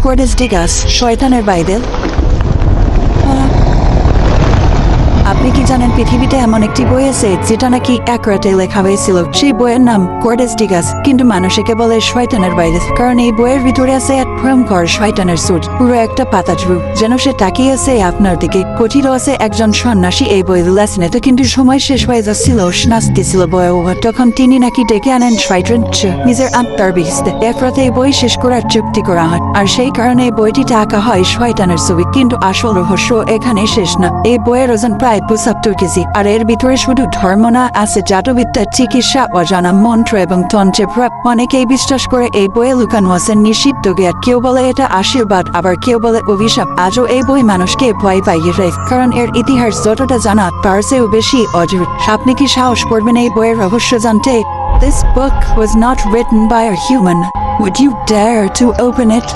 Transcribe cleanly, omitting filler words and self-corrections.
কোর্টেস ডিগাস, শয়তানের বাইবেল। আপনি কি জানেন পৃথিবীতে এমন একটি বই আছে যেটা নাকি এক রাতে লেখা হয়েছিল? সেই বইয়ের নাম কোর্টেস ডিগাস, কিন্তু মানুষকে বলে শয়তানের বাইবেল, কারণ এই বইয়ের ভিতরে আছে এক ভয়ঙ্কর শয়তানের সুট, পুরো একটা পাতা জুড়ে যেন সে তাকিয়ে আছে আপনার দিকে। কথিত আছে একজন সন্ন্যাসী এই বই লেখেন, তো কিন্তু সময় শেষ হয়ে যাচ্ছিল, নাচতেছিল বয়ে, তখন তিনি নাকি ডেকে আনেন শয়তান নিজের আত্মার বিস্তে। এক রাতে এই বই শেষ করার চুক্তি করা হয়, আর সেই কারণে এই বইটিতে আঁকা হয় শয়তানের ছবি। কিন্তু আসল রহস্য এখানে শেষ না। এই বইয়ের ওজন প্রায় ৭৫ কেজি, আর এর ভিতরে শুধু ধর্ম না, আছে জাদুবিদ্যা, চিকিৎসা, অজানা মন্ত্র এবং তন্ত্রে। অনেকেই বিশ্বাস করে এই বইয়ে লুকানো আছে নিষিদ্ধ জ্ঞান। কেউ বলে এটা আশীর্বাদ, আবার কেউ বলে অভিশাপ। আজও এই বই মানুষকে ভয় পাইয়ে রাখে, কারণ এর ইতিহাস যতটা জানা তার চেয়েও বেশি অদ্ভুত। আপনি কি সাহস করবেন এই বইয়ের রহস্য জানতে? This book was not written by a human. Would you dare to open it?